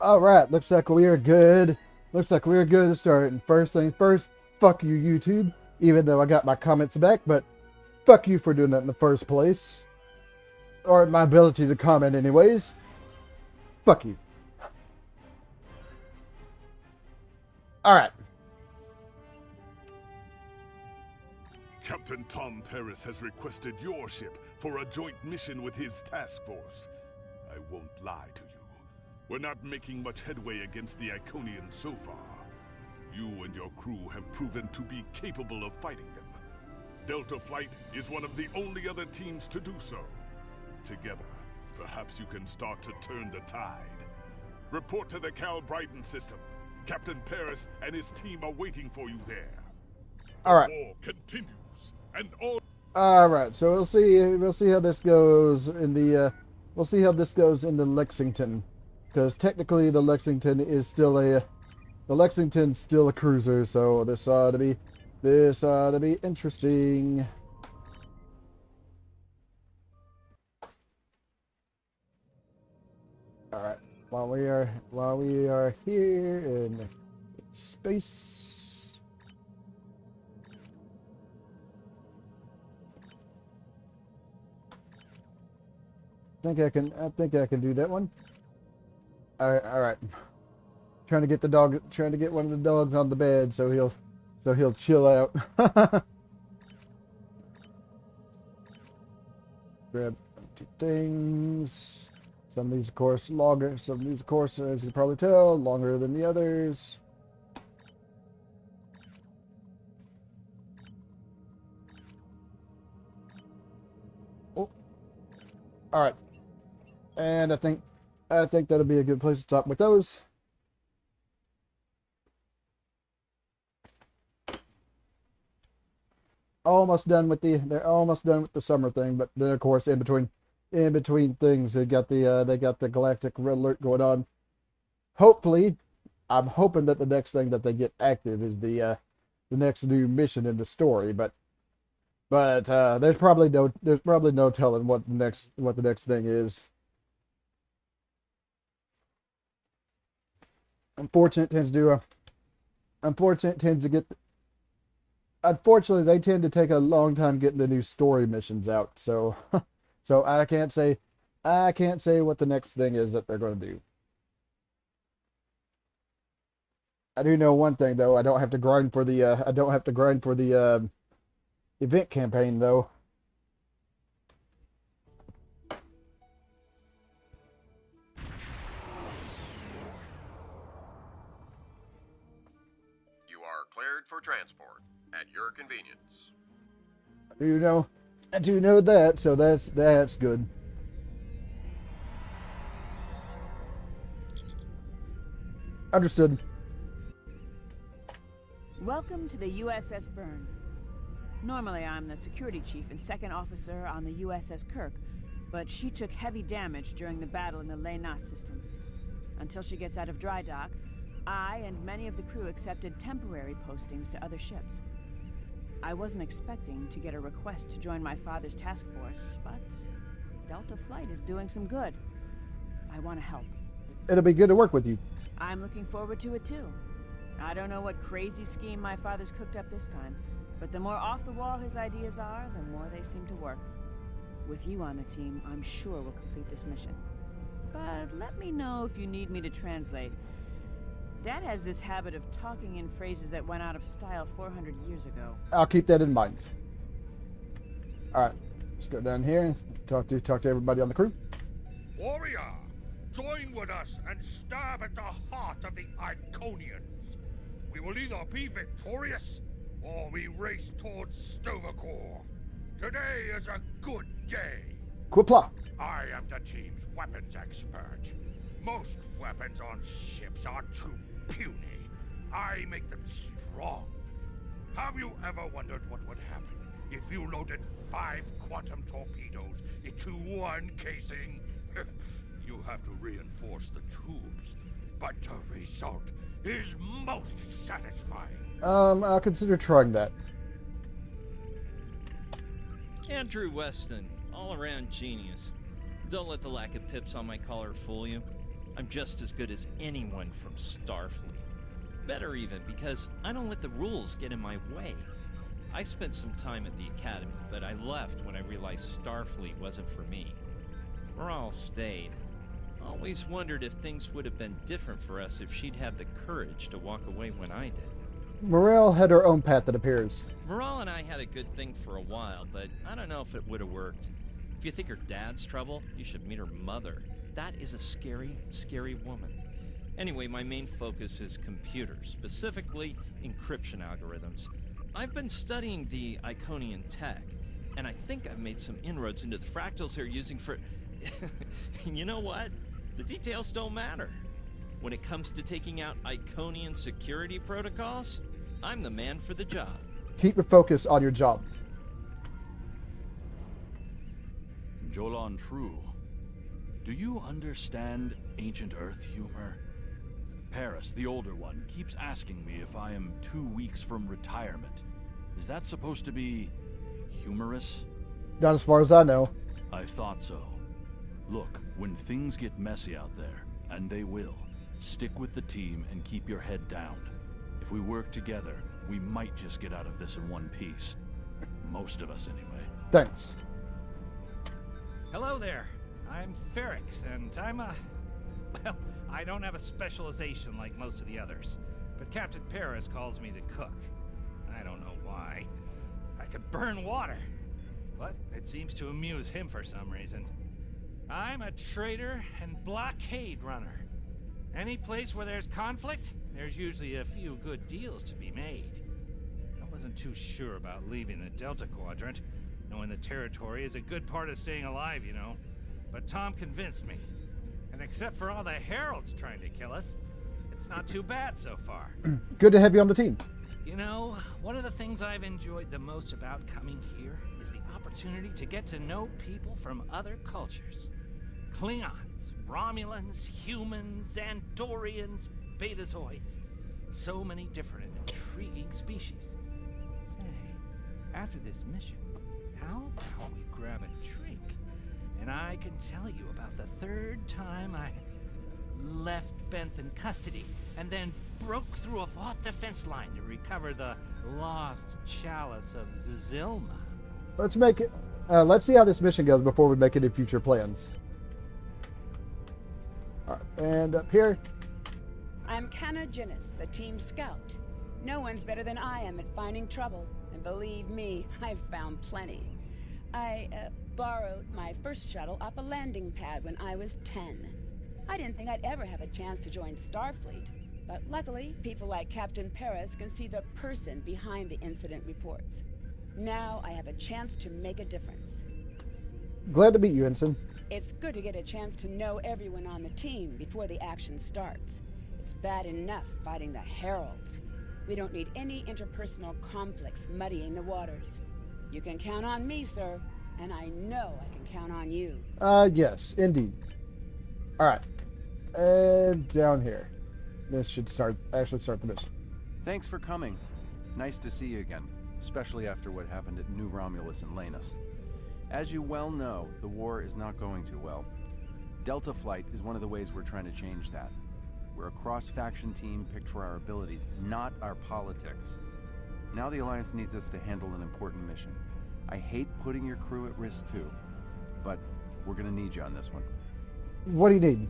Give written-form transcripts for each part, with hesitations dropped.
Alright, looks like we are good. Looks like we're good to start. And first thing first, fuck you, YouTube. Even though I got my comments back, but fuck you for doing that in the first place. Or my ability to comment anyways. Fuck you. Alright. Captain Tom Paris has requested your ship for a joint mission with his task force. I won't lie to you. We're not making much headway against the Iconians so far. You and your crew have proven to be capable of fighting them. Delta Flight is one of the only other teams to do so. Together, perhaps you can start to turn the tide. Report to the Cal Bryden system. Captain Paris and his team are waiting for you there. Alright. The war continues, and all... Alright, so we'll see how this goes in the we'll see how this goes in the Lexington. Because technically the Lexington is still the Lexington's still a cruiser, so this ought to be interesting. Alright. While we are here in space. I think I can do that one. Alright. Trying to get one of the dogs on the bed so he'll chill out. Grab two things. Some of these, of course, longer. Some of these, of course, as you can probably tell, longer than the others. Oh. Alright. And I think that'll be a good place to stop with those. They're almost done with the summer thing, but then of course in between things they got the galactic red alert going on. Hopefully, I'm hoping that the next thing that they get active is the next new mission in the story, but there's probably no telling what the next thing is. Unfortunately, they tend to take a long time getting the new story missions out. So, so I can't say what the next thing is that they're going to do. I do know one thing though. I don't have to grind for the event campaign though. Cleared for transport at your convenience. I do know that, so that's good. Understood. Welcome to the USS Byrne. Normally I'm the security chief and second officer on the USS Kirk, but she took heavy damage during the battle in the Dreadnoght system. Until she gets out of dry dock, I and many of the crew accepted temporary postings to other ships. I wasn't expecting to get a request to join my father's task force, but Delta Flight is doing some good. I want to help. It'll be good to work with you. I'm looking forward to it too. I don't know what crazy scheme my father's cooked up this time, but the more off the wall his ideas are, the more they seem to work. With you on the team, I'm sure we'll complete this mission. But let me know if you need me to translate. Dad has this habit of talking in phrases that went out of style 400 years ago. I'll keep that in mind. Alright, let's go down here and talk to everybody on the crew. Warrior, join with us and stab at the heart of the Iconians. We will either be victorious, or we race towards Stovercore. Today is a good day. Quipla. I am the team's weapons expert. Most weapons on ships are too puny. I make them strong. Have you ever wondered what would happen if you loaded 5 quantum torpedoes into one casing? You have to reinforce the tubes, but the result is most satisfying. I'll consider trying that. Andrew Weston, all-around genius. Don't let the lack of pips on my collar fool you. I'm just as good as anyone from Starfleet. Better even, because I don't let the rules get in my way. I spent some time at the Academy, but I left when I realized Starfleet wasn't for me. Morale stayed. Always wondered if things would have been different for us if she'd had the courage to walk away when I did. Morale had her own path, it appears. Morale and I had a good thing for a while, but I don't know if it would have worked. If you think her dad's trouble, you should meet her mother. That is a scary, scary woman. Anyway, my main focus is computers, specifically encryption algorithms. I've been studying the Iconian tech, and I think I've made some inroads into the fractals they're using for... You know what? The details don't matter. When it comes to taking out Iconian security protocols, I'm the man for the job. Keep your focus on your job. Jolan True, do you understand ancient Earth humor? Paris, the older one, keeps asking me if I am 2 weeks from retirement. Is that supposed to be humorous? Not as far as I know. I thought so. Look, when things get messy out there, and they will, stick with the team and keep your head down. If we work together, we might just get out of this in one piece. Most of us, anyway. Thanks. Hello there. I'm Ferrix, and well, I don't have a specialization like most of the others, but Captain Paris calls me the cook. I don't know why. I can burn water, but it seems to amuse him for some reason. I'm a trader and blockade runner. Any place where there's conflict, there's usually a few good deals to be made. I wasn't too sure about leaving the Delta Quadrant, knowing the territory is a good part of staying alive, you know. But Tom convinced me. And except for all the heralds trying to kill us, it's not too bad so far. Good to have you on the team. You know, one of the things I've enjoyed the most about coming here is the opportunity to get to know people from other cultures. Klingons, Romulans, humans, Andorians, Betazoids. So many different and intriguing species. Say, after this mission, how about we grab a drink? And I can tell you about the third time I left Benth in custody, and then broke through a vault defense line to recover the lost chalice of Zazilma. Let's make it. Let's see how this mission goes before we make any future plans. All right, and up here. I'm Canna Jinnis, the team scout. No one's better than I am at finding trouble, and believe me, I've found plenty. I borrowed my first shuttle off a landing pad when I was 10. I didn't think I'd ever have a chance to join Starfleet, but luckily, people like Captain Paris can see the person behind the incident reports. Now I have a chance to make a difference. Glad to meet you, Ensign. It's good to get a chance to know everyone on the team before the action starts. It's bad enough fighting the Heralds. We don't need any interpersonal conflicts muddying the waters. You can count on me, sir, and I know I can count on you. Yes, indeed. All right, and down here. This should actually start the mission. Thanks for coming. Nice to see you again, especially after what happened at New Romulus and Lanus. As you well know, the war is not going too well. Delta Flight is one of the ways we're trying to change that. We're a cross-faction team picked for our abilities, not our politics. Now the Alliance needs us to handle an important mission. I hate putting your crew at risk too, but we're gonna need you on this one. What do you need?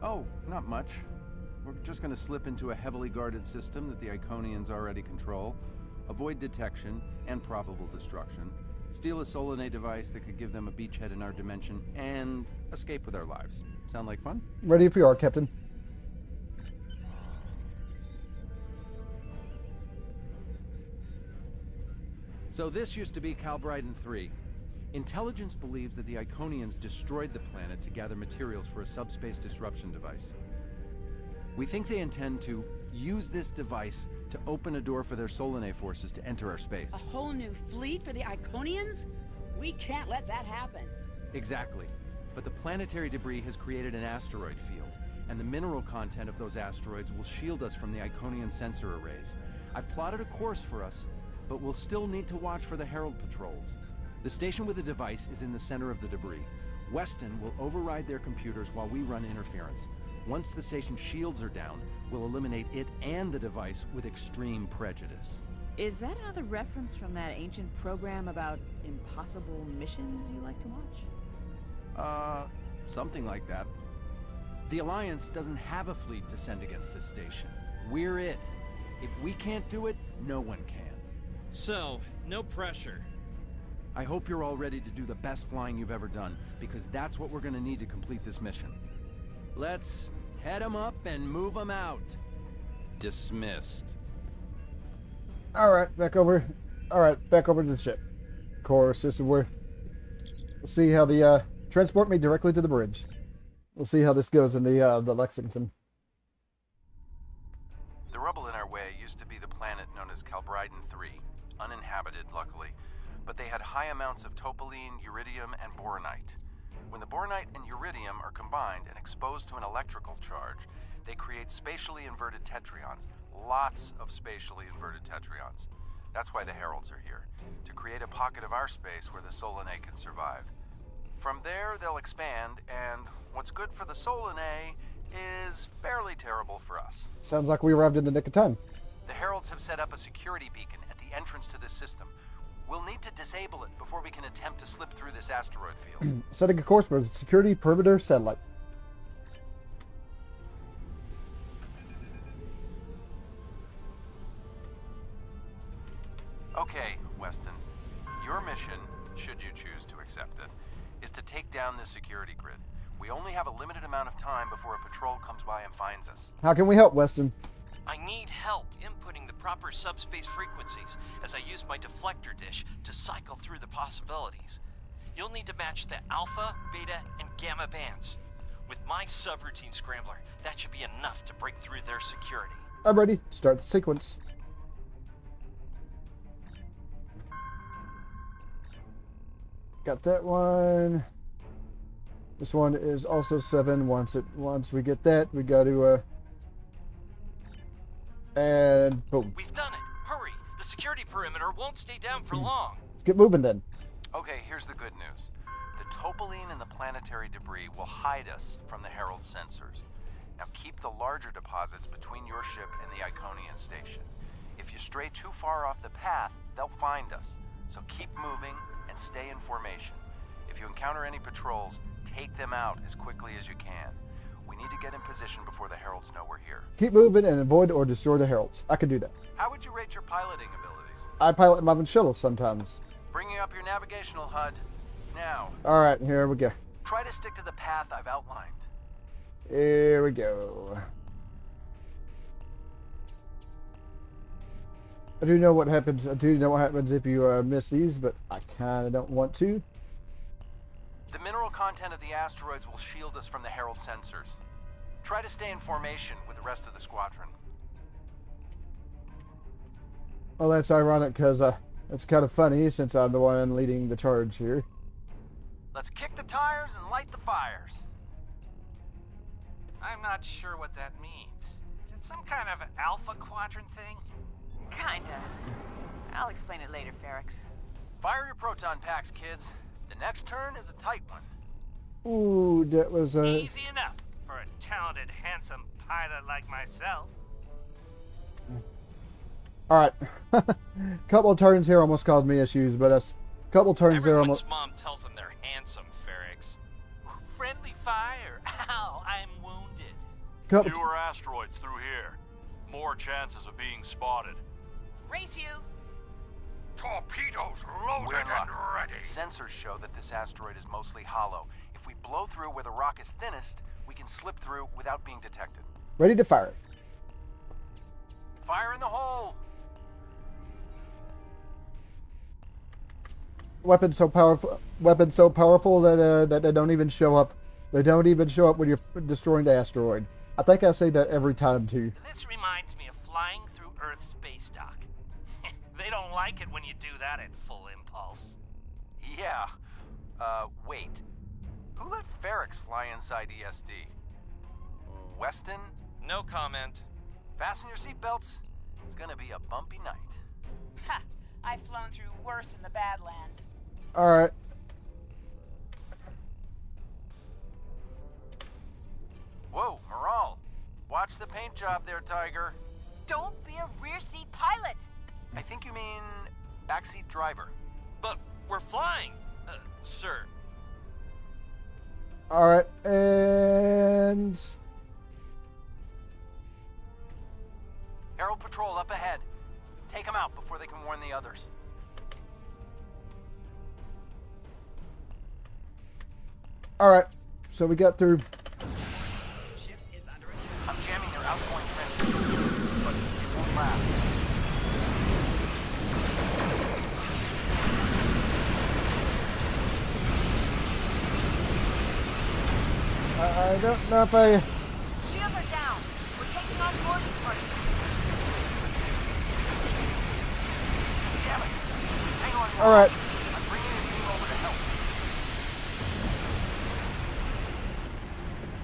Oh, not much. We're just gonna slip into a heavily guarded system that the Iconians already control, avoid detection and probable destruction, steal a Solanae device that could give them a beachhead in our dimension, and escape with our lives. Sound like fun? Ready if you are, Captain. So this used to be Calbriden 3. Intelligence believes that the Iconians destroyed the planet to gather materials for a subspace disruption device. We think they intend to use this device to open a door for their Solanae forces to enter our space. A whole new fleet for the Iconians? We can't let that happen. Exactly. But the planetary debris has created an asteroid field, and the mineral content of those asteroids will shield us from the Iconian sensor arrays. I've plotted a course for us, but we'll still need to watch for the Herald patrols. The station with the device is in the center of the debris. Weston will override their computers while we run interference. Once the station's shields are down, we'll eliminate it and the device with extreme prejudice. Is that another reference from that ancient program about impossible missions you like to watch? Something like that. The Alliance doesn't have a fleet to send against this station. We're it. If we can't do it, no one can. So, no pressure. I hope you're all ready to do the best flying you've ever done, because that's what we're gonna need to complete this mission. Let's head them up and move them out. Dismissed. Alright, back over. Alright, back over to the ship. Of course, this is where we'll see how the transport me directly to the bridge. We'll see how this goes in the Lexington. The rubble in our way used to be the planet known as Calbryden 3, uninhabited, luckily, but they had high amounts of topoline, uridium, and boronite. When the boronite and uridium are combined and exposed to an electrical charge, they create spatially inverted tetraons. Lots of spatially inverted tetraons. That's why the Heralds are here, to create a pocket of our space where the Solanae can survive. From there, they'll expand, and what's good for the Solanae is fairly terrible for us. Sounds like we arrived in the nick of time. The Heralds have set up a security beacon at the entrance to this system. We'll need to disable it before we can attempt to slip through this asteroid field. Setting a course for the security perimeter satellite. Okay, Weston. Your mission, should you choose to accept it, is to take down this security grid. We only have a limited amount of time before a patrol comes by and finds us. How can we help, Weston? I need help inputting the proper subspace frequencies as I use my deflector dish to cycle through the possibilities. You'll need to match the alpha, beta, and gamma bands. With my subroutine scrambler, that should be enough to break through their security. I'm ready. Start the sequence. Got that one. This one is also 7. Once we get that, we got to and boom. We've done it. Hurry. The security perimeter won't stay down for long. Let's get moving then. Okay, here's the good news. The topoline and the planetary debris will hide us from the Herald sensors. Now keep the larger deposits between your ship and the Iconian station. If you stray too far off the path, they'll find us. So keep moving and stay in formation. If you encounter any patrols, take them out as quickly as you can. We need to get in position before the Heralds know we're here. Keep moving and avoid or destroy the Heralds. I can do that. How would you rate your piloting abilities? I pilot my Shuttle sometimes. Bringing up your navigational HUD. Now. Alright, here we go. Try to stick to the path I've outlined. Here we go. I do know what happens. I do know what happens if you miss these, but I kind of don't want to. The mineral content of the asteroids will shield us from the Herald sensors. Try to stay in formation with the rest of the squadron. Well, that's ironic because it's kind of funny since I'm the one leading the charge here. Let's kick the tires and light the fires. I'm not sure what that means. Is it some kind of alpha quadrant thing? Kinda. I'll explain it later, Ferrix. Fire your proton packs, kids. The next turn is a tight one. Ooh, that was Easy enough for a talented, handsome pilot like myself. Alright. Couple of turns here almost caused me issues, but a couple turns there Everyone's almost... mom tells them they're handsome, Ferrix. Friendly fire. Ow, I'm wounded. Couple Fewer asteroids through here. More chances of being spotted. Race you! Torpedoes loaded We're in and luck. ready. Sensors show that this asteroid is mostly hollow. If we blow through where the rock is thinnest, we can slip through without being detected. ready to fire. Fire in the hole! Weapons so powerful that that they don't even show up. They don't even show up when you're destroying the asteroid. I think I say that every time too. This reminds me of flying through Earth's space dock. They don't like it when you do that at full impulse. Yeah. Wait. Who let Ferrix fly inside ESD? Weston? No comment. Fasten your seatbelts. It's gonna be a bumpy night. Ha! I've flown through worse in the Badlands. Alright. Whoa, Moran! Point job there, Tiger. Don't be a rear seat pilot. I think you mean backseat driver. But we're flying, sir. All right, and Herald Patrol up ahead. Take them out before they can warn the others. all right. So we got through. I'm jamming their outgoing transmissions, but it won't last. I don't know if I. Shields are down. We're taking on boarding party. Damn it! Hang on. All right. I'm bringing a team over to help.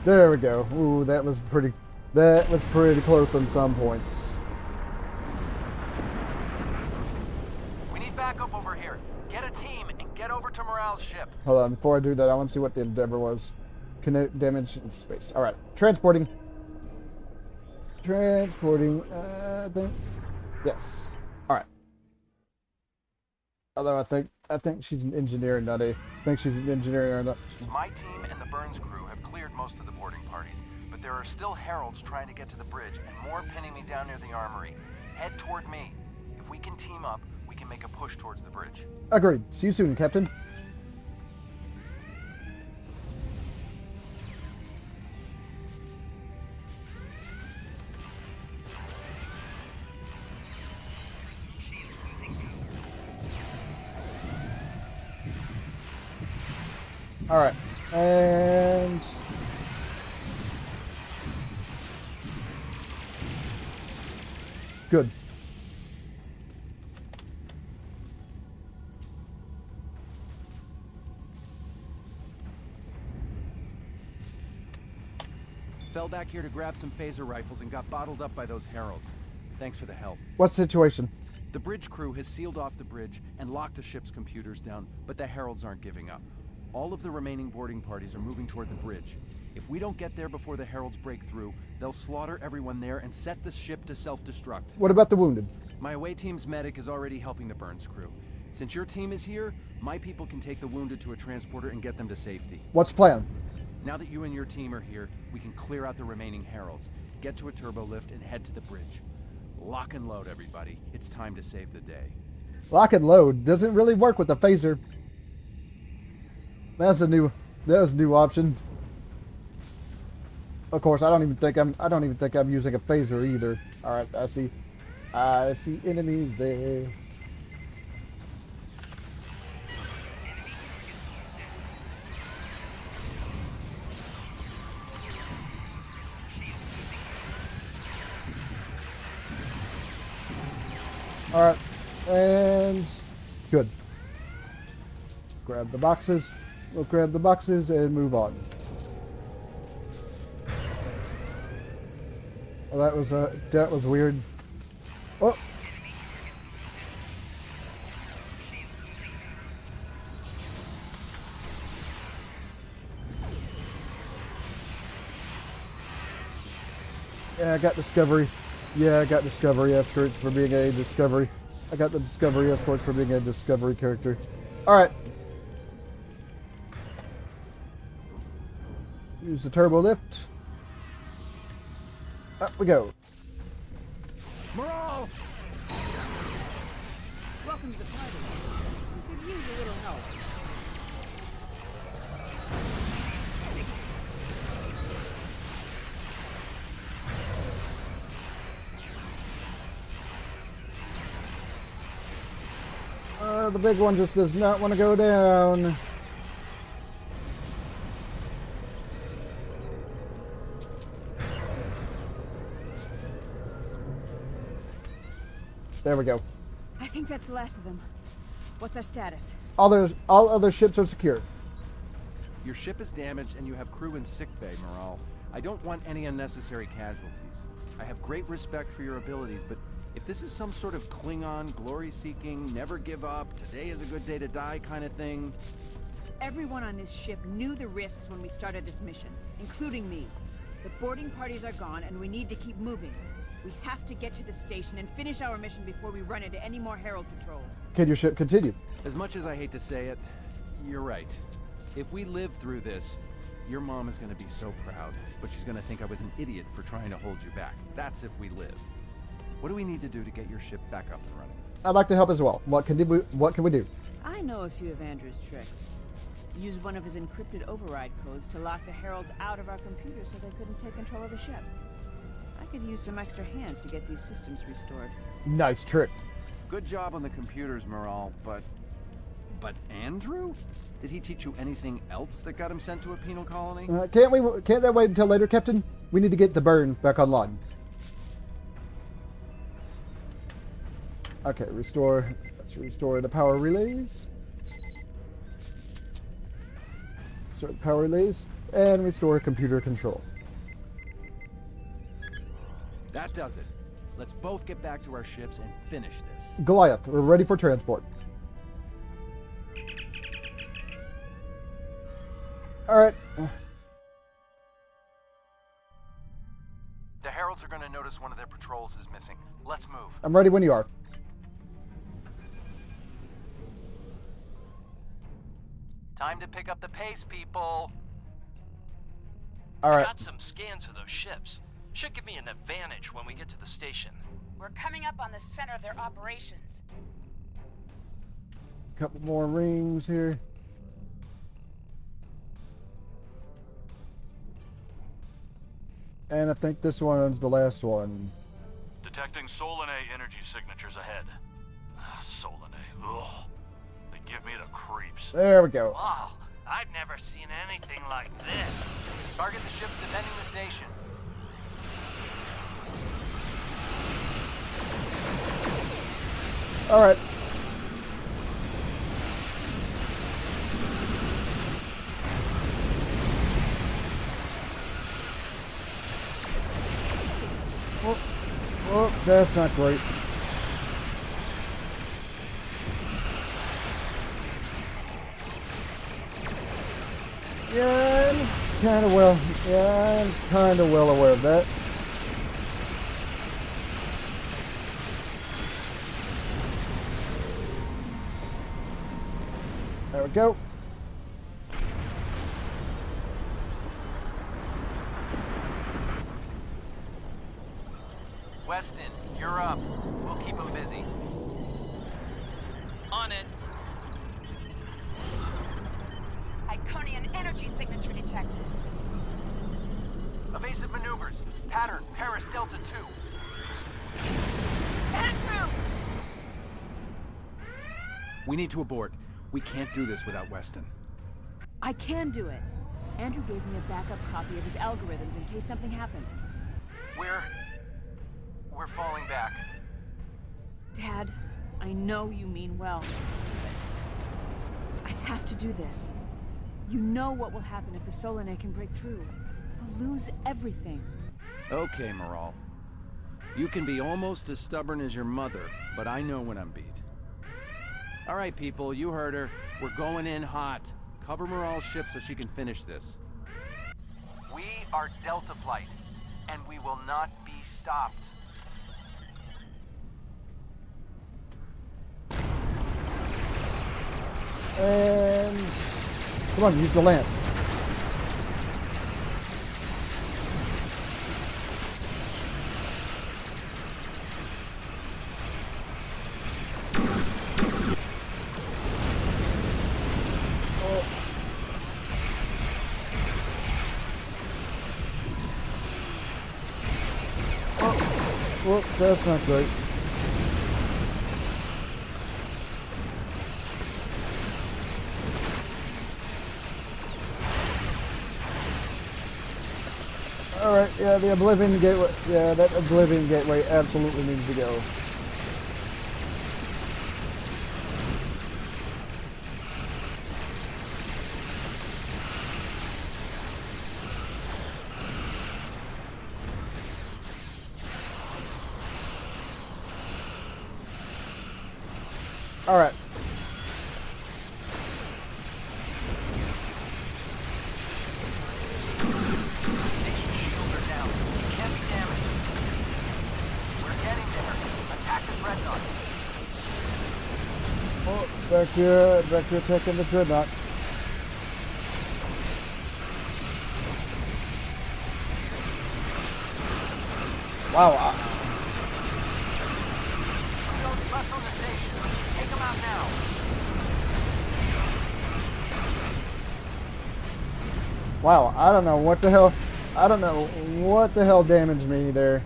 There we go. Ooh, that was pretty. That was pretty close on some points. We need backup over here. Get a team and get over to Morale's ship. Hold on. Before I do that, I want to see what the endeavor was. Kinetic damage in space. All right. Transporting. Transporting. I think. Yes. All right. Although I think she's an engineer, not a. I think she's an engineer, not. My team and the Burns crew have cleared most of the boarding parties, but there are still heralds trying to get to the bridge and more pinning me down near the armory. Head toward me. If we can team up, we can make a push towards the bridge. Agreed. See you soon, Captain. All right, and good. Fell back here to grab some phaser rifles and got bottled up by those heralds. Thanks for the help. What's the situation? The bridge crew has sealed off the bridge and locked the ship's computers down, but the heralds aren't giving up. All of the remaining boarding parties are moving toward the bridge. If we don't get there before the heralds break through, they'll slaughter everyone there and set the ship to self-destruct. What about the wounded? My away team's medic is already helping the Burns crew. Since your team is here, my people can take the wounded to a transporter and get them to safety. What's the plan? Now that you and your team are here, we can clear out the remaining heralds, get to a turbo lift, and head to the bridge. Lock and load, everybody. It's time to save the day. Lock and load doesn't really work with the phaser. That was a new option. Of course, I don't even think I'm using a phaser either. All right, I see enemies there. All right, and good. Grab the boxes. We'll grab the boxes and move on. Well, that was weird. Oh. Yeah, I got Discovery. Yeah, I got Discovery Escorts for being a Discovery. I got the Discovery Escorts for being a Discovery character. Alright. Use the turbo lift. Up we go. Morale! Welcome to the party. We could use a little help. The big one just does not want to go down. There we go. I think that's the last of them. What's our status? All other ships are secure. Your ship is damaged and you have crew in sickbay, Morale. I don't want any unnecessary casualties. I have great respect for your abilities, but if this is some sort of Klingon, glory-seeking, never give up, today is a good day to die kind of thing... Everyone on this ship knew the risks when we started this mission, including me. The boarding parties are gone, and we need to keep moving. We have to get to the station and finish our mission before we run into any more Herald patrols. Can your ship continue? As much as I hate to say it, you're right. If we live through this, your mom is going to be so proud, but she's going to think I was an idiot for trying to hold you back. That's if we live. What do we need to do to get your ship back up and running? I'd like to help as well. What can we do? I know a few of Andrew's tricks. Use one of his encrypted override codes to lock the Heralds out of our computers so they couldn't take control of the ship. I could use some extra hands to get these systems restored. Nice trick. Good job on the computers, Morale, but Andrew? Did he teach you anything else that got him sent to a penal colony? Can't that wait until later, Captain? We need to get the burn back online. Okay, restore. Let's restore the power relays. Restore the power relays and restore computer control. That does it. Let's both get back to our ships and finish this. Goliath, we're ready for transport. All right. The Heralds are going to notice one of their patrols is missing. Let's move. I'm ready when you are. Time to pick up the pace, people. All right. I got some scans of those ships. Should give me an advantage when we get to the station. We're coming up on the center of their operations. Couple more rings here. And I think this one's the last one. Detecting Solanae energy signatures ahead. Solanae, ugh. They give me the creeps. There we go. Wow, I've never seen anything like this. Target the ships defending the station. All right. Oh, that's not great. Yeah, I'm kind of well aware of that. There we go. Weston, you're up. We'll keep them busy. On it. Iconian energy signature detected. Evasive maneuvers. Pattern, Paris, Delta 2. Andrew! We need to abort. We can't do this without Weston. I can do it. Andrew gave me a backup copy of his algorithms in case something happened. We're falling back. Dad, I know you mean well. I have to do this. You know what will happen if the Solanae can break through. We'll lose everything. Okay, Morale. You can be almost as stubborn as your mother, but I know when I'm beat. All right, people, you heard her. We're going in hot. Cover Morale's ship so she can finish this. We are Delta Flight, and we will not be stopped. And come on, use the lamp. Well, that's not great. Alright, yeah, the Oblivion Gateway, yeah, that Oblivion Gateway absolutely needs to go. Alright. The station shields are Back to attacking the Dreadnought. Wow. Drones left on the station. Take them out now. Wow, I don't know what the hell. I don't know what the hell damaged me there.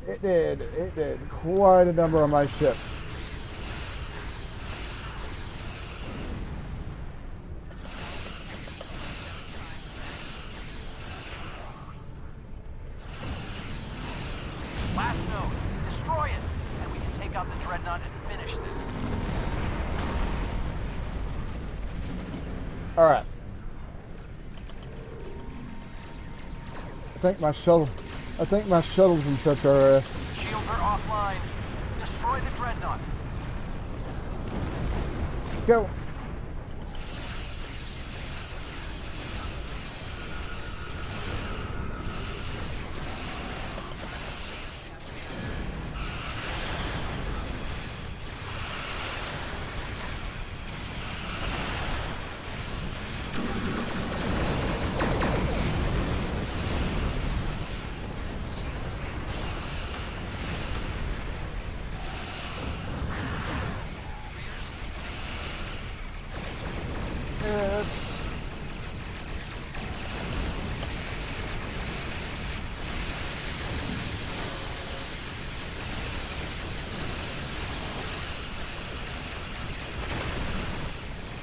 It did quite a number on my ship. Last node. Destroy it, and we can take out the Dreadnought and finish this. All right. I think my shuttles and such are. Shields are offline. Destroy the Dreadnought. Go.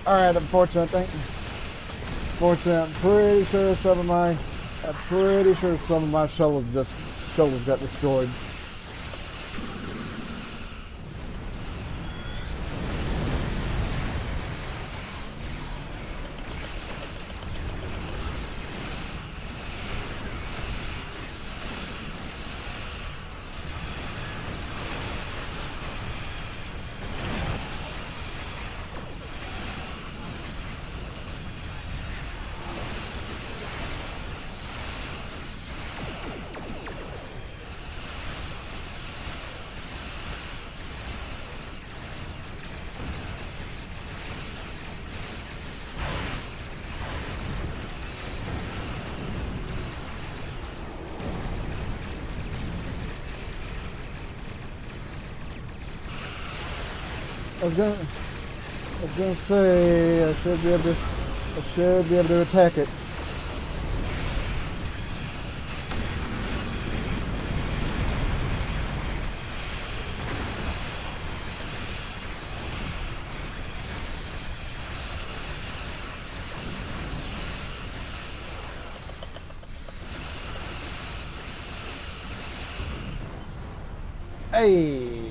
Alright, unfortunately, I'm pretty sure some of my shuttles got destroyed. I was gonna say I should be able to attack it. Hey.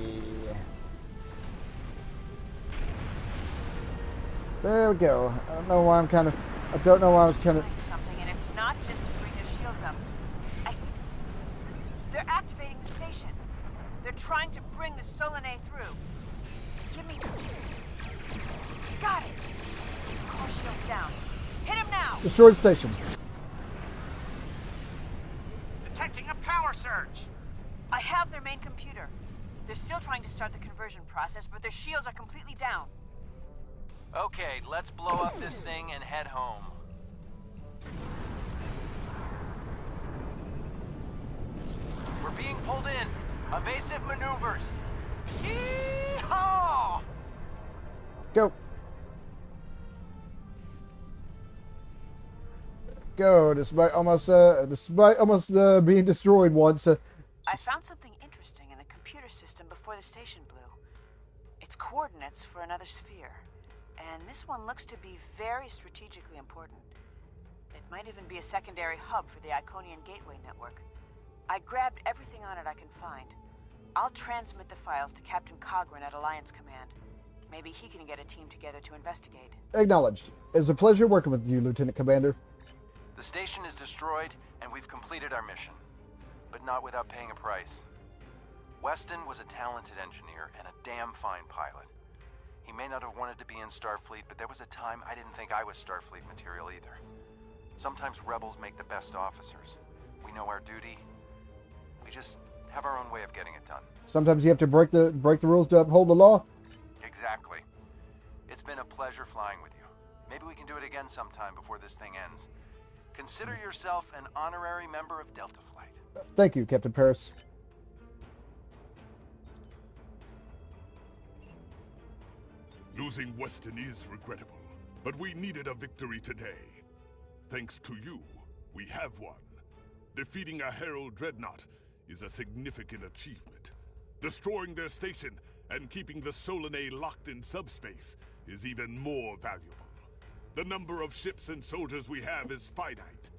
There we go. I don't know why I was kind of. Something, and it's not just to bring their shields up. I think they're activating the station. They're trying to bring the Solanae through. Give me just. Got it. Core shields down. Hit him now. Destroyed station. Detecting a power surge. I have their main computer. They're still trying to start the conversion process, but their shields are completely down. Okay, let's blow up this thing and head home. We're being pulled in. Evasive maneuvers. Yee-haw! Go. Go. Despite almost being destroyed once. I found something interesting in the computer system before the station blew. It's coordinates for another sphere. And this one looks to be very strategically important. It might even be a secondary hub for the Iconian Gateway network. I grabbed everything on it I can find. I'll transmit the files to Captain Cogran at Alliance Command. Maybe he can get a team together to investigate. Acknowledged. It's a pleasure working with you, Lieutenant Commander. The station is destroyed, and we've completed our mission. But not without paying a price. Weston was a talented engineer and a damn fine pilot. He may not have wanted to be in Starfleet, but there was a time I didn't think I was Starfleet material either. Sometimes rebels make the best officers. We know our duty. We just have our own way of getting it done. Sometimes you have to break the rules to uphold the law. Exactly. It's been a pleasure flying with you. Maybe we can do it again sometime before this thing ends. Consider yourself an honorary member of Delta Flight. Thank you, Captain Paris. Losing Weston is regrettable, but we needed a victory today. Thanks to you, we have won. Defeating a Herald Dreadnought is a significant achievement. Destroying their station and keeping the Solanae locked in subspace is even more valuable. The number of ships and soldiers we have is finite.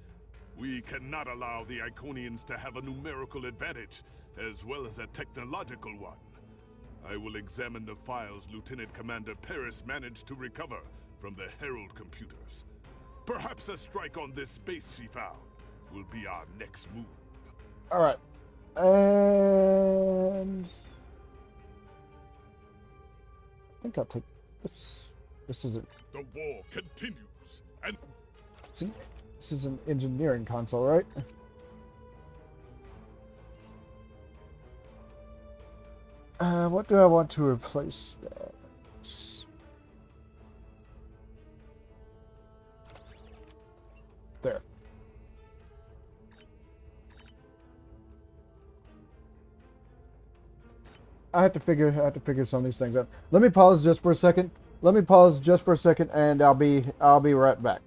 We cannot allow the Iconians to have a numerical advantage, as well as a technological one. I will examine the files Lieutenant Commander Paris managed to recover from the Herald computers. Perhaps a strike on this base she found will be our next move. Alright. And I think I'll take this. This isn't. The war continues, and See, this is an engineering console, right? What do I want to replace that? There. I have to figure some of these things out. Let me pause just for a second. And I'll be right back.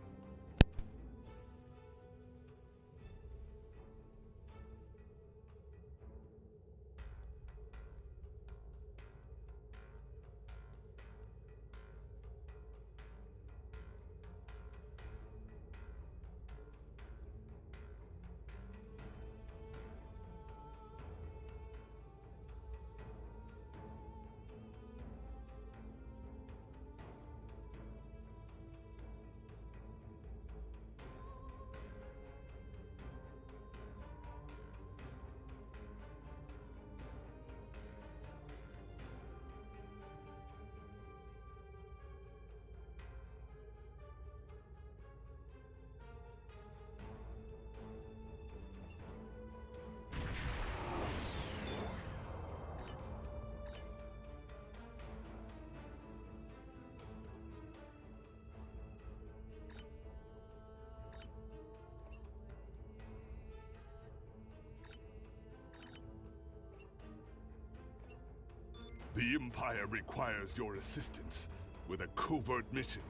the Empire requires your assistance with a covert mission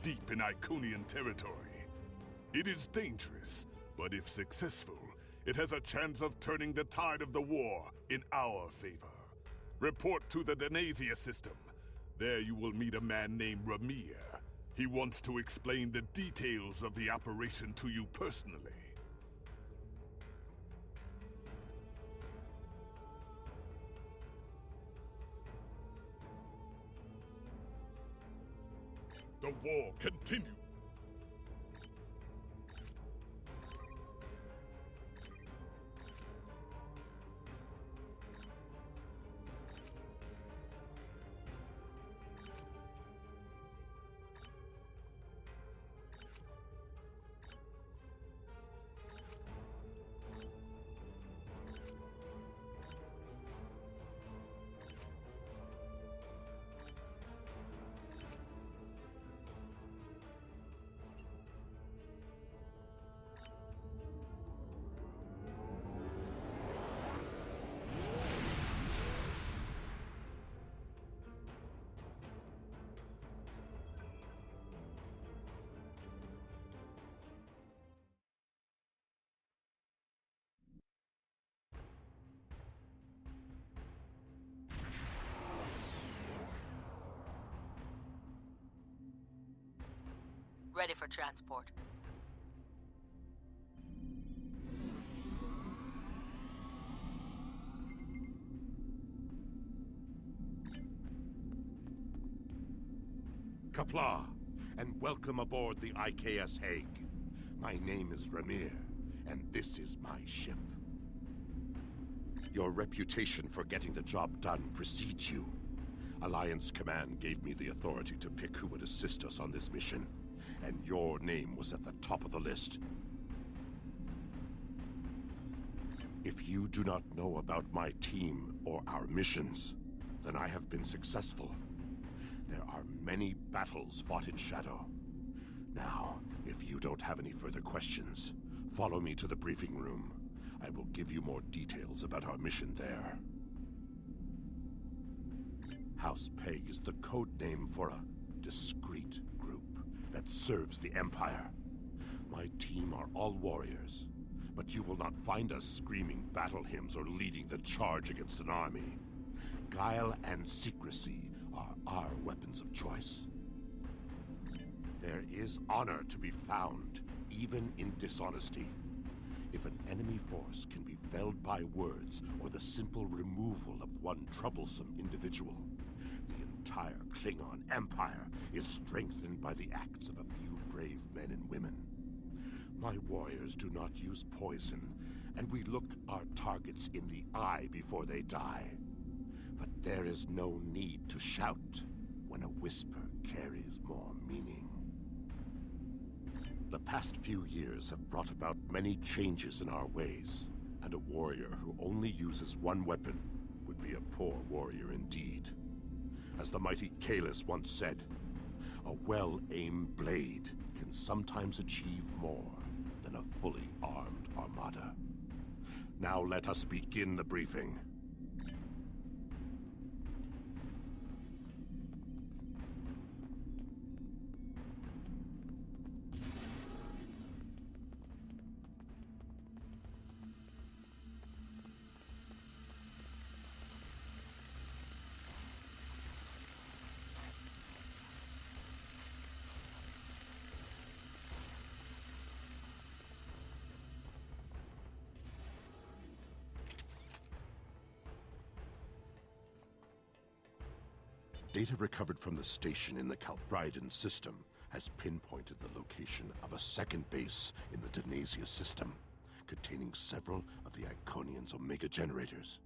deep in Iconian territory. It is dangerous, but if successful, it has a chance of turning the tide of the war in our favor. Report to the Denasia system. There you will meet a man named Ramir. He wants to explain the details of the operation to you personally. The war continues. Ready for transport. Kapla, and welcome aboard the IKS Hague. My name is Ramir, and this is my ship. Your reputation for getting the job done precedes you. Alliance Command gave me the authority to pick who would assist us on this mission, and your name was at the top of the list. If you do not know about my team or our missions, then I have been successful. There are many battles fought in shadow. Now, if you don't have any further questions, follow me to the briefing room. I will give you more details about our mission there. House Pegh is the code name for a discreet group that serves the Empire. My team are all warriors, but you will not find us screaming battle hymns or leading the charge against an army. Guile and secrecy are our weapons of choice. There is honor to be found, even in dishonesty. If an enemy force can be felled by words or the simple removal of one troublesome individual, the entire Klingon Empire is strengthened by the acts of a few brave men and women. My warriors do not use poison, and we look our targets in the eye before they die. But there is no need to shout when a whisper carries more meaning. The past few years have brought about many changes in our ways, and a warrior who only uses one weapon would be a poor warrior indeed. As the mighty Kalis once said, a well-aimed blade can sometimes achieve more than a fully armed armada. Now let us begin the briefing. Data recovered from the station in the Calbridan system has pinpointed the location of a second base in the Denasia system, containing several of the Iconian's Omega generators.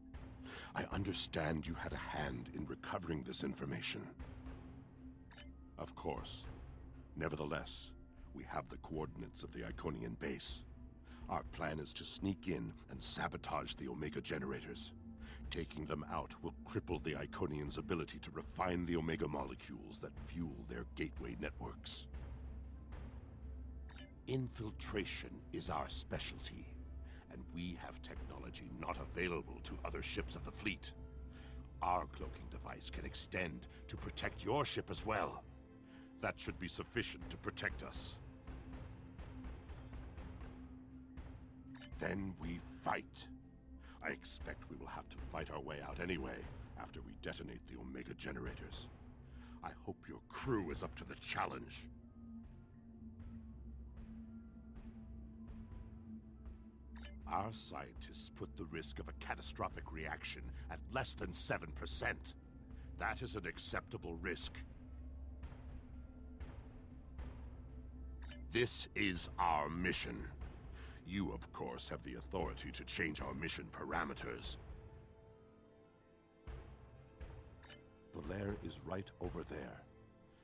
I understand you had a hand in recovering this information. Of course. Nevertheless, we have the coordinates of the Iconian base. Our plan is to sneak in and sabotage the Omega generators. Taking them out will cripple the Iconians' ability to refine the Omega molecules that fuel their gateway networks. Infiltration is our specialty, and we have technology not available to other ships of the fleet. Our cloaking device can extend to protect your ship as well. That should be sufficient to protect us. Then we fight. I expect we will have to fight our way out anyway, after we detonate the Omega generators. I hope your crew is up to the challenge. Our scientists put the risk of a catastrophic reaction at less than 7%. That is an acceptable risk. This is our mission. You, of course, have the authority to change our mission parameters. Belair is right over there.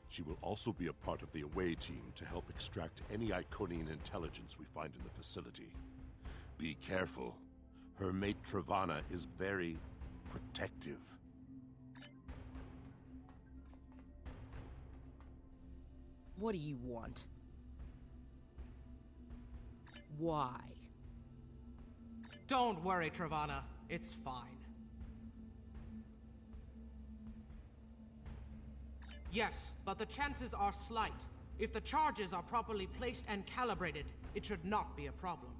She will also be a part of the away team to help extract any Iconian intelligence we find in the facility. Be careful. Her mate Travana is very protective. What do you want? Why? Don't worry, Travana. It's fine. Yes, but the chances are slight. If the charges are properly placed and calibrated, it should not be a problem.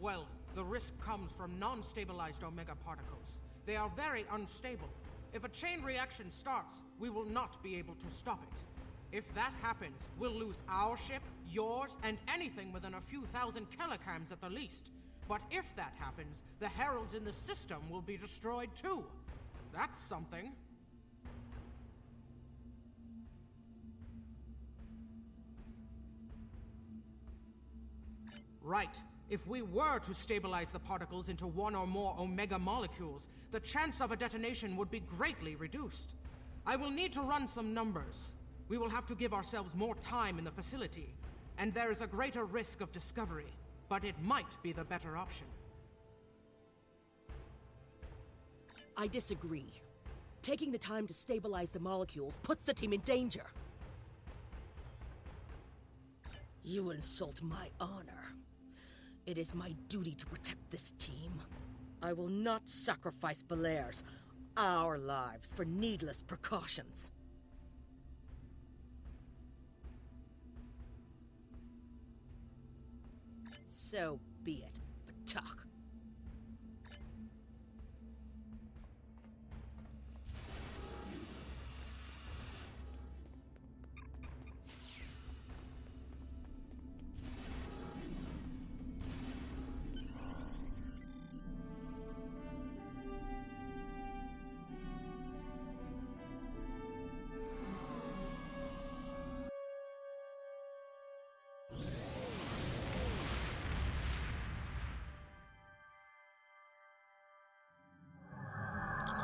Well, the risk comes from non-stabilized Omega particles. They are very unstable. If a chain reaction starts, we will not be able to stop it. If that happens, we'll lose our ship, yours, and anything within a few thousand kilograms at the least. But if that happens, the heralds in the system will be destroyed too. That's something. Right. If we were to stabilize the particles into one or more Omega molecules, the chance of a detonation would be greatly reduced. I will need to run some numbers. We will have to give ourselves more time in the facility, and there is a greater risk of discovery, but it might be the better option. I disagree. taking the time to stabilize the molecules puts the team in danger. You insult my honor. It is my duty to protect this team. I will not sacrifice Valaire's, our lives, for needless precautions. So be it, Batak.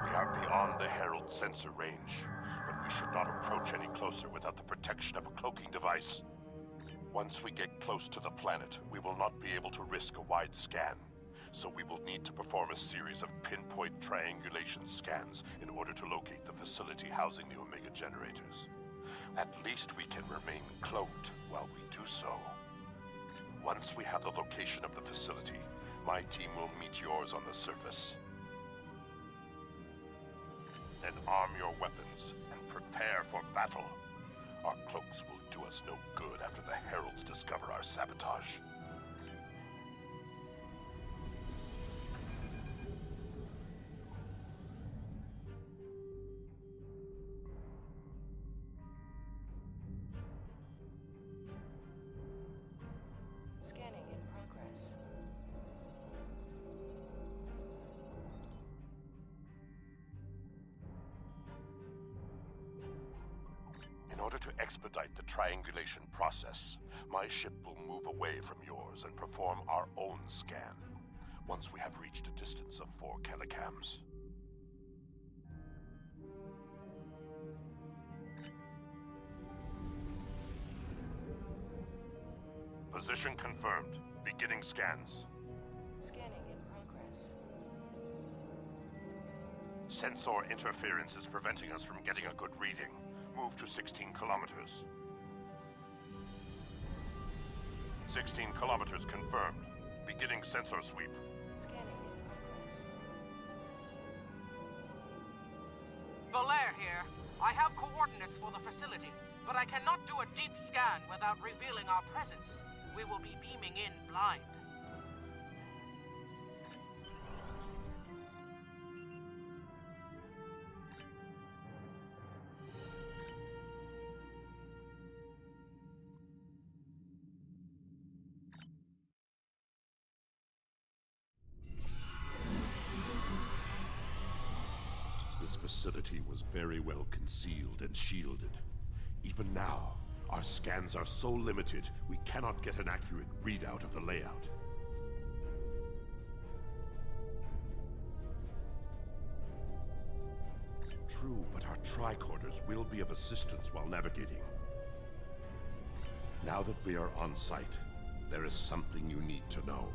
We are beyond the Herald sensor range, but we should not approach any closer without the protection of a cloaking device. Once we get close to the planet, we will not be able to risk a wide scan, so we will need to perform a series of pinpoint triangulation scans in order to locate the facility housing the Omega generators. At least we can remain cloaked while we do so. Once we have the location of the facility, my team will meet yours on the surface. Then arm your weapons and prepare for battle. Our cloaks will do us no good after the Heralds discover our sabotage. Scanning in progress. In order to expedite the triangulation process, my ship will move away from yours and perform our own scan, once we have reached a distance of 4 kilocams. Position confirmed. Beginning scans. Scanning in progress. Sensor interference is preventing us from getting a good reading. Move to 16 kilometers. 16 kilometers confirmed. Beginning sensor sweep. Scanning in progress. Valaire here. I have coordinates for the facility, but I cannot do a deep scan without revealing our presence. We will be beaming in blind. This facility was very well concealed and shielded. Even now, our scans are so limited, we cannot get an accurate readout of the layout. True, but our tricorders will be of assistance while navigating. Now that we are on site, there is something you need to know.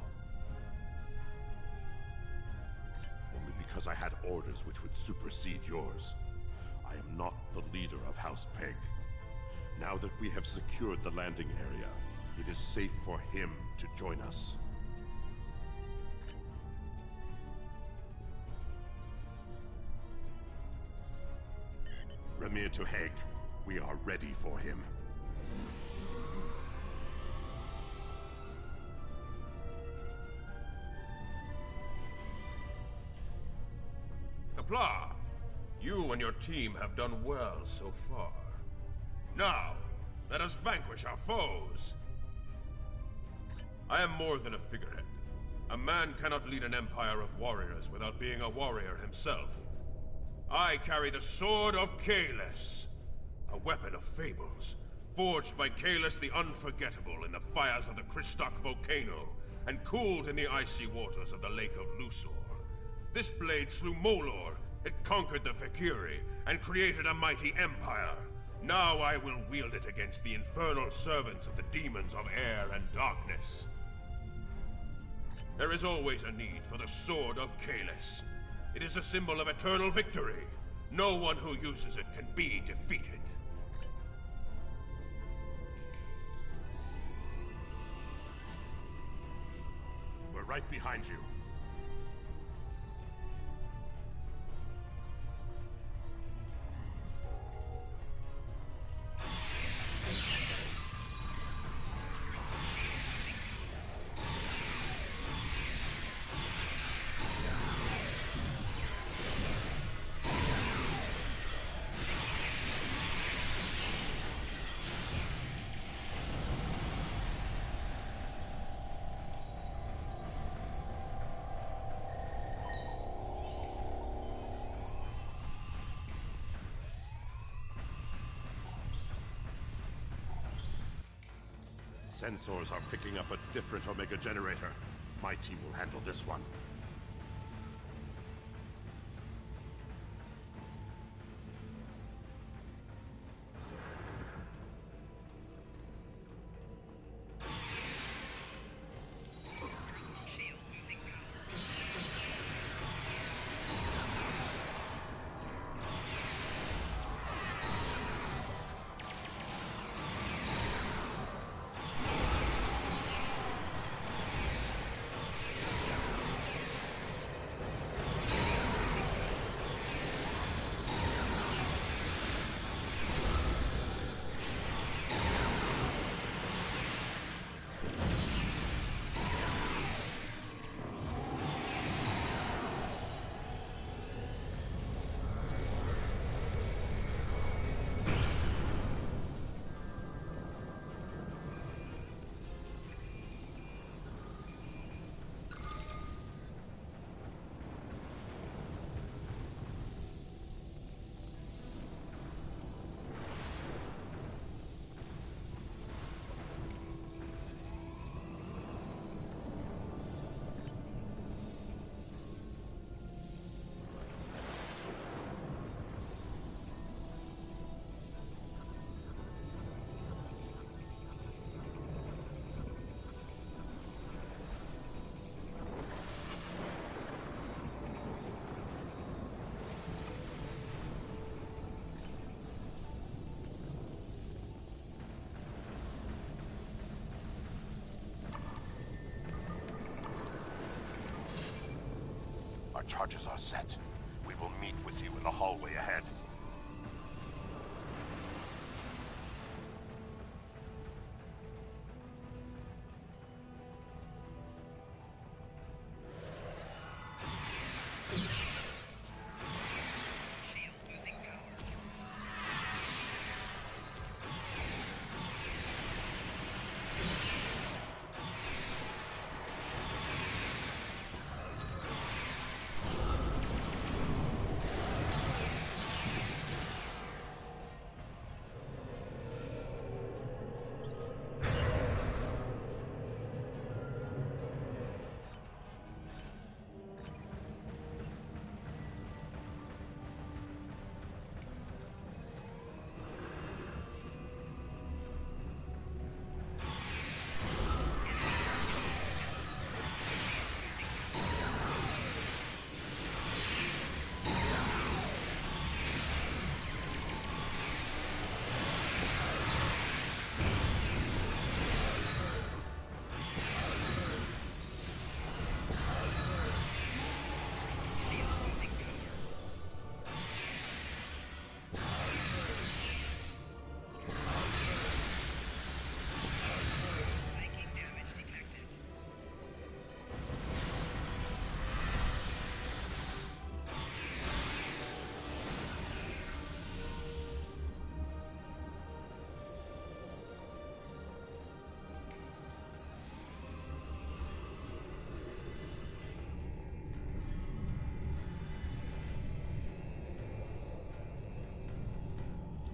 Only because I had orders which would supersede yours. I am not the leader of House Pegh. Now that we have secured the landing area, it is safe for him to join us. Remir to Hague. We are ready for him. Kapla, you and your team have done well so far. Now, let us vanquish our foes. I am more than a figurehead. A man cannot lead an empire of warriors without being a warrior himself. I carry the Sword of Kahless, a weapon of fables, forged by Kahless the Unforgettable in the fires of the Kristok volcano, and cooled in the icy waters of the Lake of Lusor. This blade slew Molor, it conquered the Vakiri, and created a mighty empire. Now I will wield it against the infernal servants of the demons of air and darkness. There is always a need for the Sword of Kahless. It is a symbol of eternal victory, No one who uses it can be defeated. We're right behind you. Sensors are picking up a different Omega generator. My team will handle this one. Our charges are set. We will meet with you in the hallway ahead.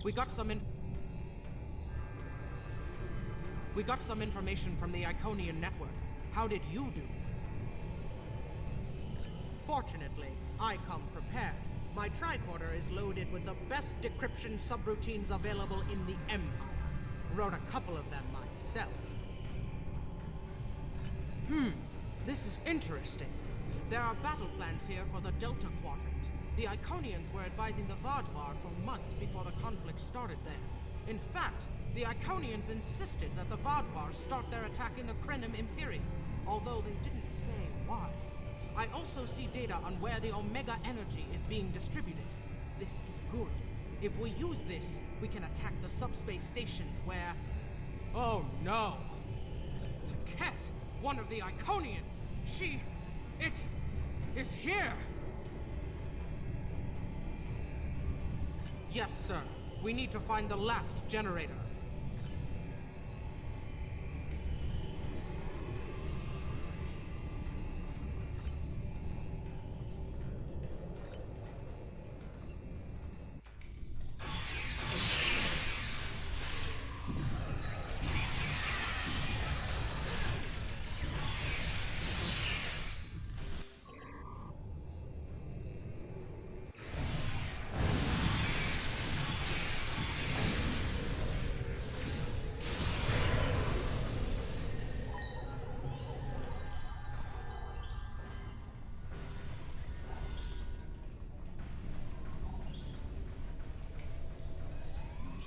We got some information from the Iconian network. How did you do? Fortunately, I come prepared. My tricorder is loaded with the best decryption subroutines available in the Empire. Wrote a couple of them myself. This is interesting. There are battle plans here for the Delta Quadrant. The Iconians were advising the Vaadwaur for months before the conflict started there. In fact, the Iconians insisted that the Vaadwaur start their attack in the Krenim Imperium, although they didn't say why. I also see data on where the Omega energy is being distributed. This is good. If we use this, we can attack the subspace stations where... Oh no! Taket, one of the Iconians! It is here! Yes, sir. We need to find the last generator.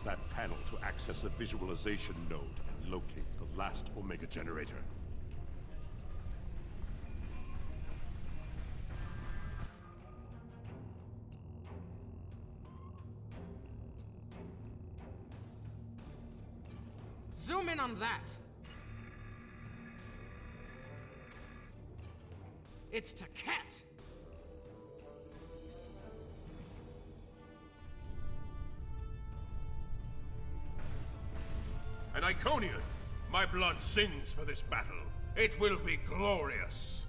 That panel to access the visualization node and locate the last Omega generator. Zoom in on that! It's Taket! An Iconian! My blood sings for this battle. It will be glorious!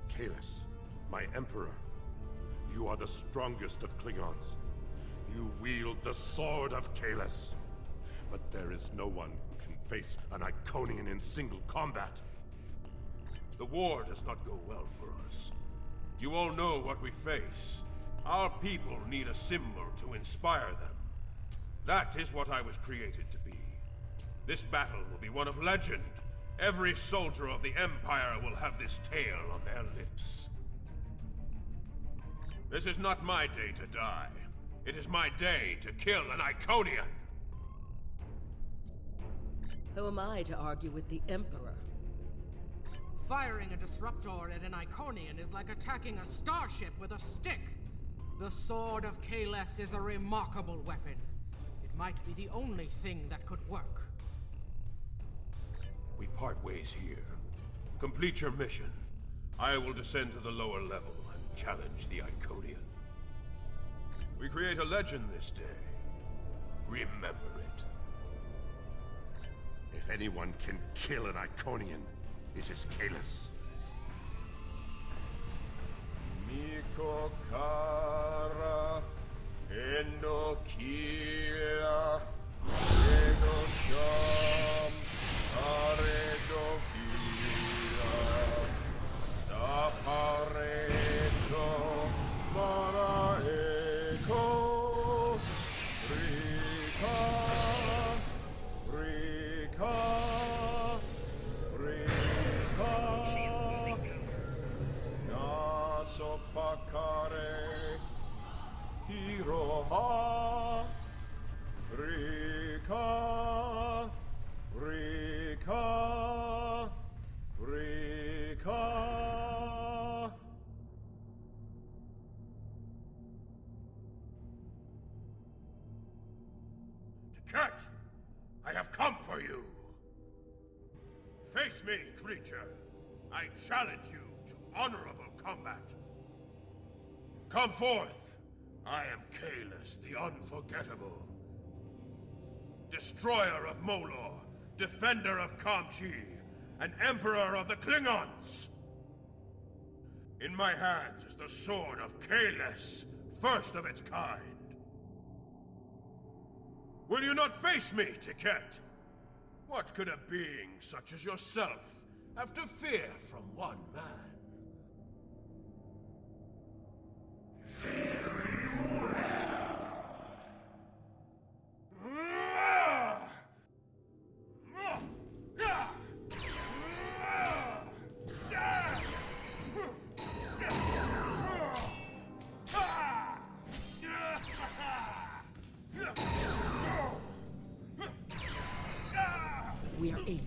Kahless, my Emperor. You are the strongest of Klingons. You wield the sword of Kahless. But there is no one who can face an Iconian in single combat. The war does not go well for us. You all know what we face. Our people need a symbol to inspire them. That is what I was created to be. This battle will be one of legend. Every soldier of the Empire will have this tale on their lips. This is not my day to die. It is my day to kill an Iconian! Who am I to argue with the Emperor? Firing a disruptor at an Iconian is like attacking a starship with a stick. The Sword of Kahless is a remarkable weapon. It might be the only thing that could work. We part ways here. Complete your mission. I will descend to the lower level and challenge the Iconian. We create a legend this day. Remember it. If anyone can kill an Iconian, it is Kahless. Miko Kara Enokila Enosham Aredokila Dapareto Maraeko Rika Rika Rika Nasopakare Hiroha Rika Rika Rika. Taket, I have come for you. Face me, creature. I challenge you to honorable combat. Come forth. I am Kahless, the Unforgettable. Destroyer of Molor, defender of Kamchi, and Emperor of the Klingons! In my hands is the sword of Kahless, first of its kind. Will you not face me, Taket? What could a being such as yourself have to fear from one man? in.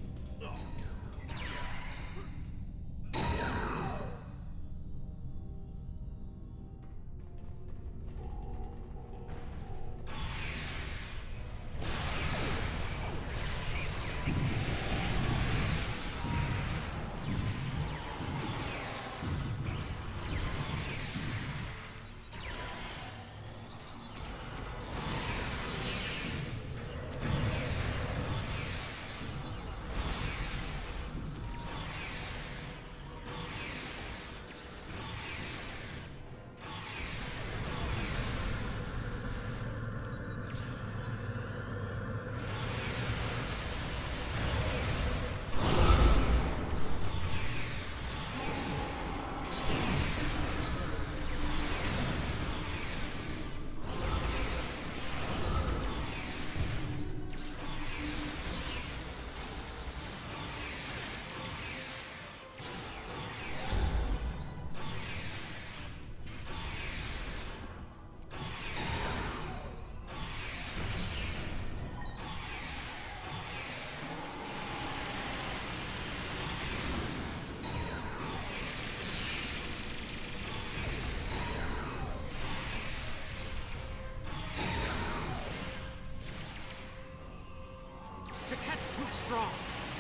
Tiquette's too strong.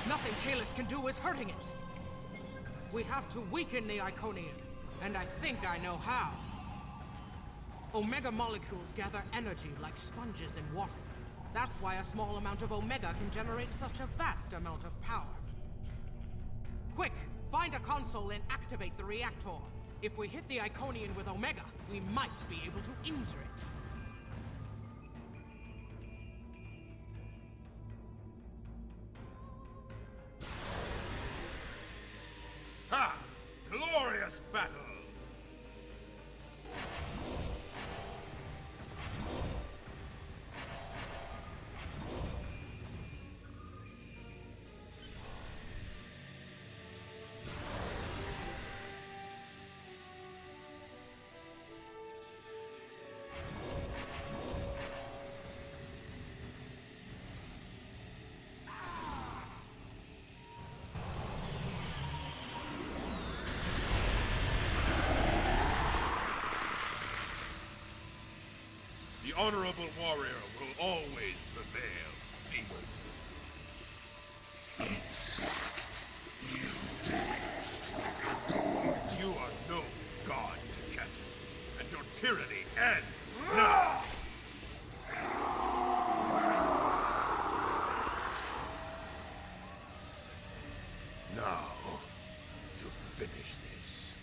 Nothing Kalis can do is hurting it. We have to weaken the Iconian, and I think I know how. Omega molecules gather energy like sponges in water. That's why a small amount of Omega can generate such a vast amount of power. Quick, find a console and activate the reactor. If we hit the Iconian with Omega, we might be able to injure it. Ha! Glorious battle! The honorable warrior will always prevail, demon. You are no god, Tiquette, and your tyranny ends now! Now, to finish this.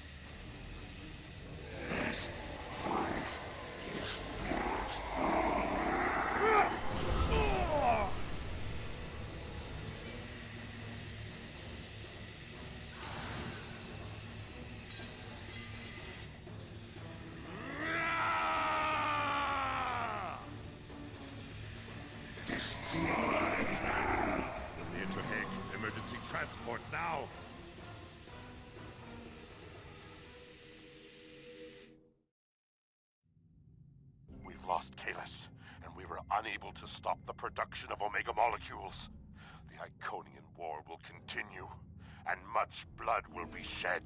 Clear to Pegh. Emergency transport now. We've lost Kalis, and we were unable to stop the production of Omega molecules. The Iconian War will continue, and much blood will be shed.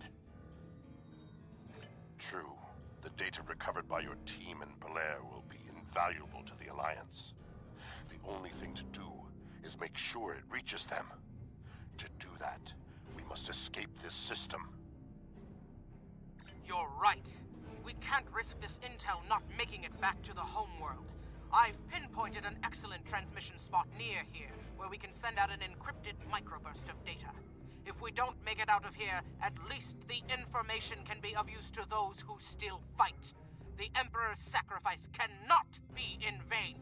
True, the data recovered by your team in Belair will be invaluable to the Alliance. The only thing to do is make sure it reaches them. To do that, we must escape this system. You're right. We can't risk this intel not making it back to the homeworld. I've pinpointed an excellent transmission spot near here, where we can send out an encrypted microburst of data. If we don't make it out of here, at least the information can be of use to those who still fight. The Emperor's sacrifice cannot be in vain.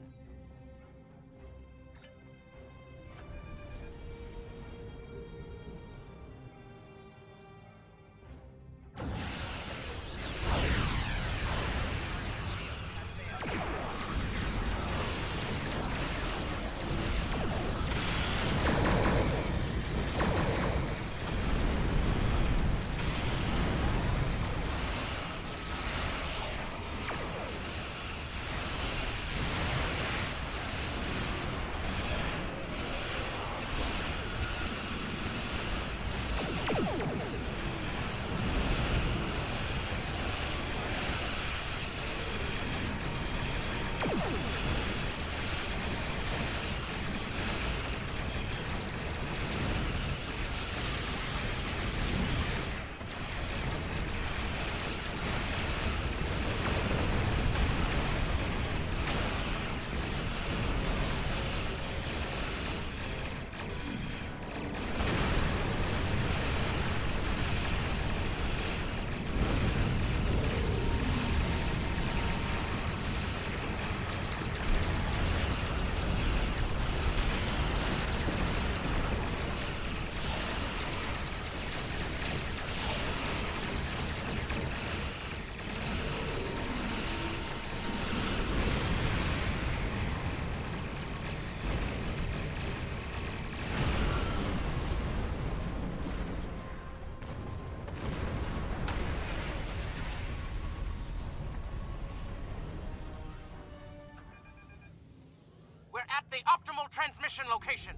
We're at the optimal transmission location.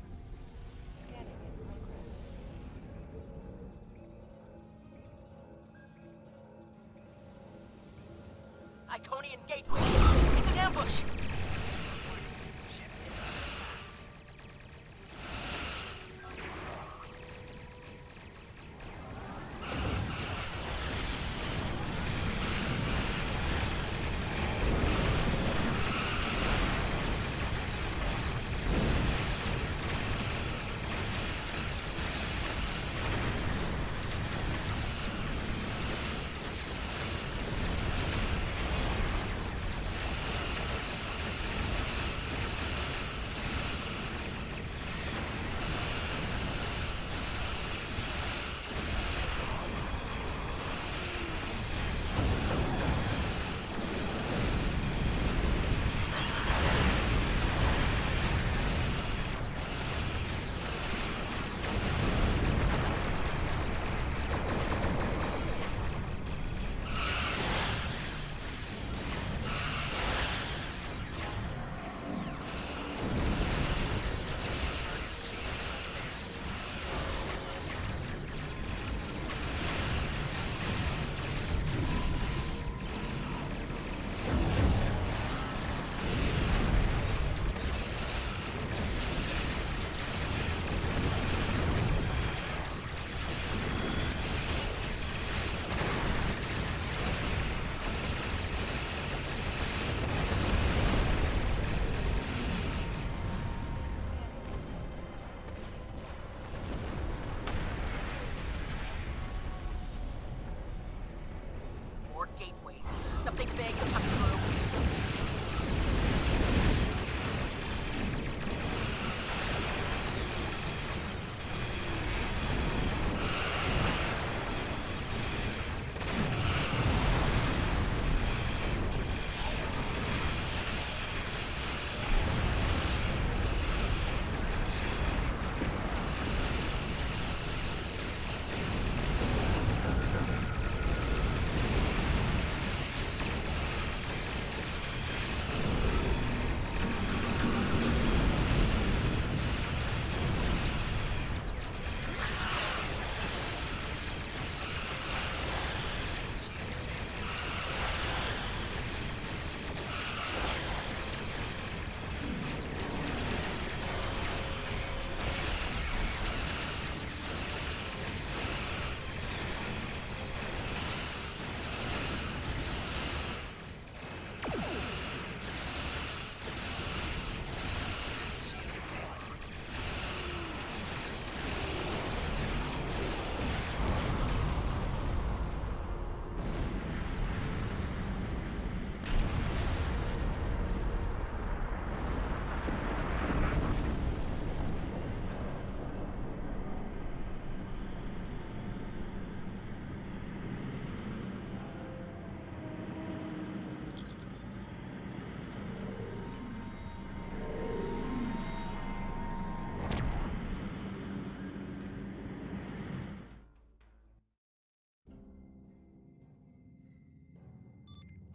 Scanning in progress. Iconian gateway. It's an ambush. More gateways. Something big is coming through.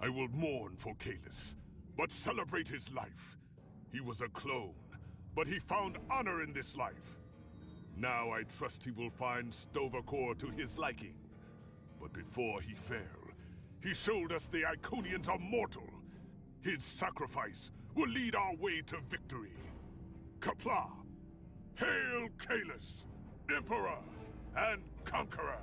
I will mourn for Kahless, but celebrate his life. He was a clone, but he found honor in this life. Now I trust he will find Sto-vo-kor to his liking. But before he fell, he showed us the Iconians are mortal. His sacrifice will lead our way to victory. Qapla'! Hail Kahless, Emperor and Conqueror!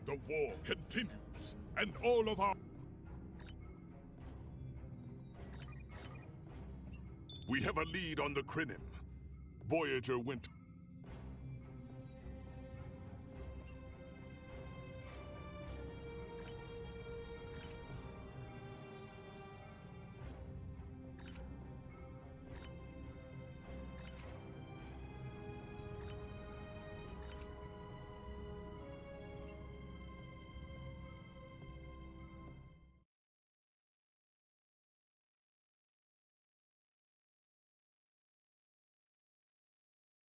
The war continues, and all of our... We have a lead on the Krenim. Voyager went